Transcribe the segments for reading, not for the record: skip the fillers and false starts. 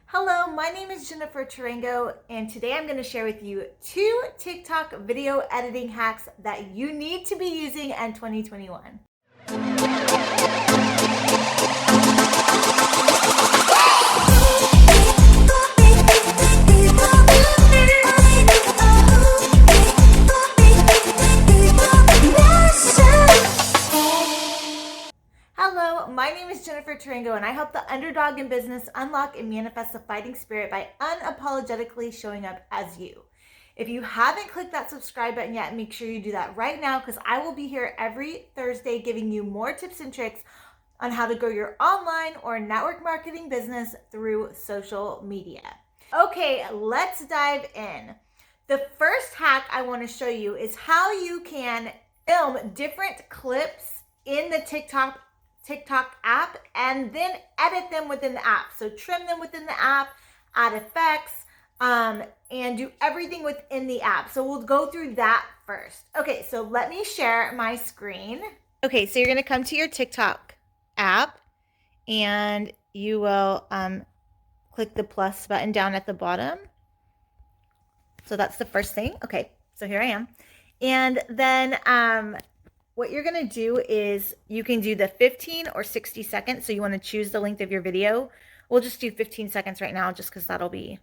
Hello, my name is Jennifer Tarango, and today I'm going to share with you 2 TikTok video editing hacks that you need to be using in 2021. Hello, my name is Jennifer Tarango, and I help the underdog in business unlock and manifest the fighting spirit by unapologetically showing up as you. If you haven't clicked that subscribe button yet, make sure you do that right now, because I will be here every Thursday giving you more tips and tricks on how to grow your online or network marketing business through social media. Okay, let's dive in. The first hack I want to show you is how you can film different clips in the TikTok app and then edit them within the app. So trim them within the app, add effects, and do everything within the app. So we'll go through that first. Okay, so let me share my screen. Okay, so you're gonna come to your TikTok app and you will click the plus button down at the bottom. So that's the first thing. Okay, so here I am. And then what you're going to do is you can do the 15 or 60 seconds. So you want to choose the length of your video. We'll just do 15 seconds right now just because that'll be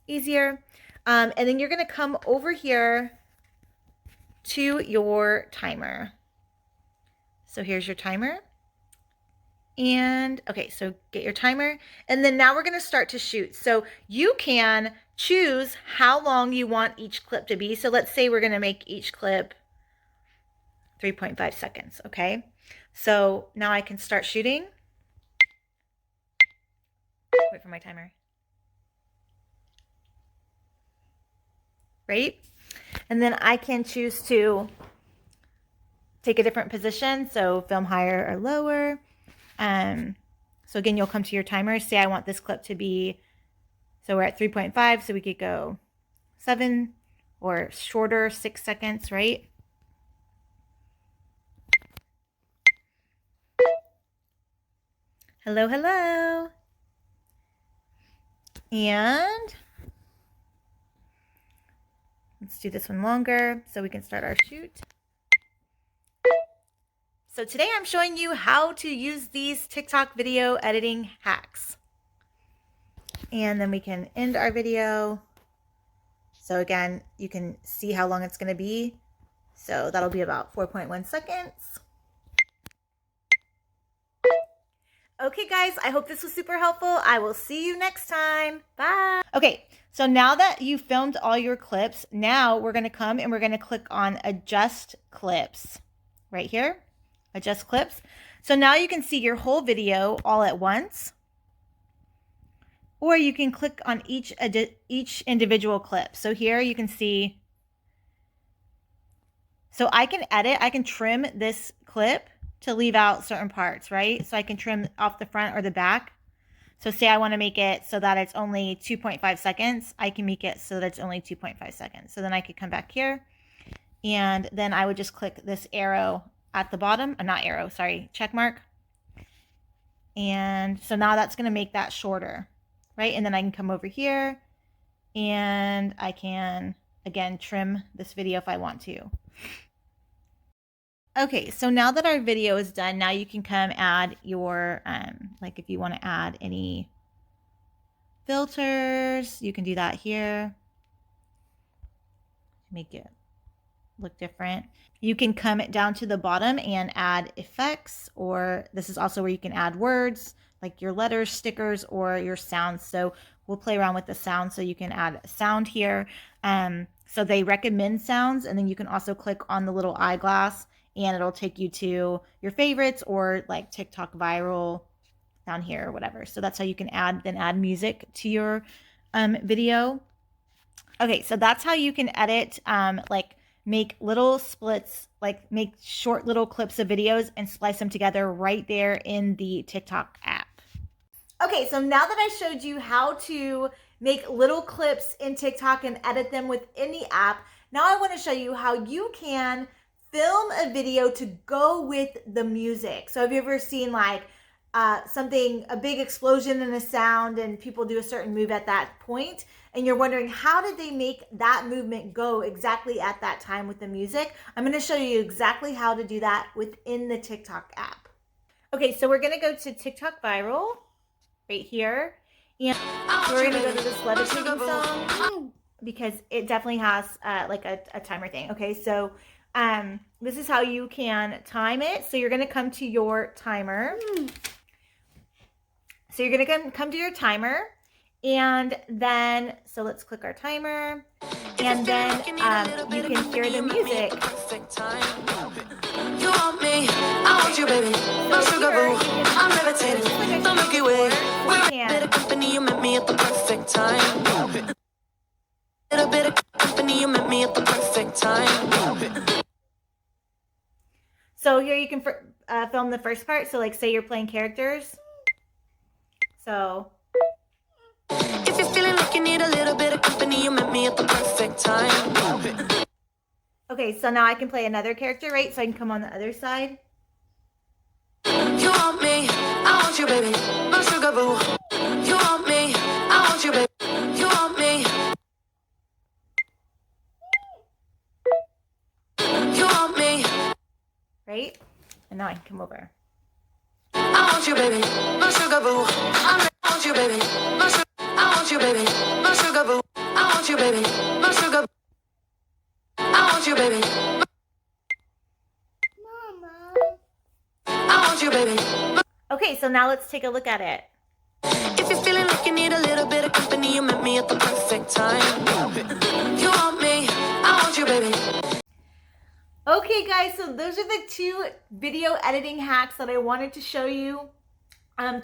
easier. And then you're going to come over here to your timer. So here's your timer. And okay, so get your timer. And then now we're going to start to shoot. So you can choose how long you want each clip to be. So let's say we're going to make each clip 3.5 seconds, okay? So now I can start shooting. Wait for my timer. Right? And then I can choose to take a different position, so film higher or lower. So again, you'll come to your timer. Say I want this clip to be, so we're at 3.5, so we could go 7 or shorter, 6 seconds, right? Hello, hello. And let's do this one longer so we can start our shoot. So today I'm showing you how to use these TikTok video editing hacks. And then we can end our video. So again, you can see how long it's going to be. So that'll be about 4.1 seconds. Okay, guys, I hope this was super helpful. I will see you next time. Bye. Okay, so now that you filmed all your clips, now we're going to come and we're going to click on Adjust Clips right here. Adjust Clips. So now you can see your whole video all at once. Or you can click on each individual clip. So here you can see. So I can edit, I can trim this clip to leave out certain parts, right? So I can trim off the front or the back. So say I want to make it so that it's only 2.5 seconds. I can make it so that it's only 2.5 seconds. So then I could come back here and then I would just click this arrow at the bottom, not arrow, sorry, check mark. And so now that's going to make that shorter, right? And then I can come over here and I can, again, trim this video if I want to. Okay, so now that our video is done, now you can come add your, like if you want to add any filters, you can do that here. Make it look different. You can come down to the bottom and add effects, or this is also where you can add words, like your letters, stickers, or your sounds. So we'll play around with the sound, so you can add sound here. So they recommend sounds, and then you can also click on the little eyeglass and it'll take you to your favorites or like TikTok viral down here or whatever. So that's how you can add music to your video. Okay, so that's how you can edit, like make little splits, like make short little clips of videos and splice them together right there in the TikTok app. Okay, so now that I showed you how to make little clips in TikTok and edit them within the app, now I want to show you how you can film a video to go with the music. So have you ever seen like a big explosion in a sound, and people do a certain move at that point, and you're wondering how did they make that movement go exactly at that time with the music, I'm going to show you exactly how to do that within the TikTok app. Okay, so we're going to go to TikTok Viral right here, and we're going to go to this levitating song because it definitely has like a timer thing. Okay, so this is how you can time it. So you're going to come to your timer. So you're going to come to your timer, and then, so let's click our timer, and then you can hear the music. You want me, I want you, baby. No sugar boo, I'm levitating, the Milky Way. We're a bit of company, you met me at the perfect time. A bit of company, you met me at the perfect time. So here you can film the first part. So like say you're playing characters. So if you're feeling like you need a little bit of company, you met me at the perfect time. Okay, so now I can play another character, right? So I can come on the other side. You want me, I want you, baby. No sugar boo. You want me, I want you, baby. You want me. You want me. Right? And now I can come over. I want you, baby. No sugar boo. I want you, baby. No sugar. I want you, baby. No sugar boo. I want you, baby. No sugar. I want you, baby. Mama. I want you, baby. Okay, so now let's take a look at it. If you're feeling like you need a little bit of company, you met me at the perfect time. You want me, I want you, baby. Okay, guys, so those are the 2 video editing hacks that I wanted to show you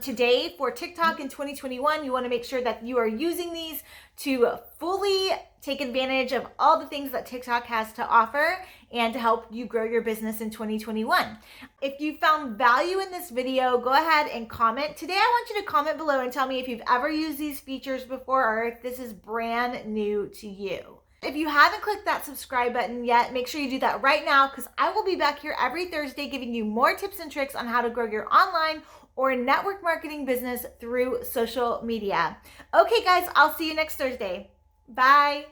today for TikTok in 2021. You want to make sure that you are using these to fully take advantage of all the things that TikTok has to offer and to help you grow your business in 2021. If you found value in this video, go ahead and comment. Today, I want you to comment below and tell me if you've ever used these features before or if this is brand new to you. If you haven't clicked that subscribe button yet, make sure you do that right now because I will be back here every Thursday giving you more tips and tricks on how to grow your online or network marketing business through social media. Okay, guys, I'll see you next Thursday. Bye.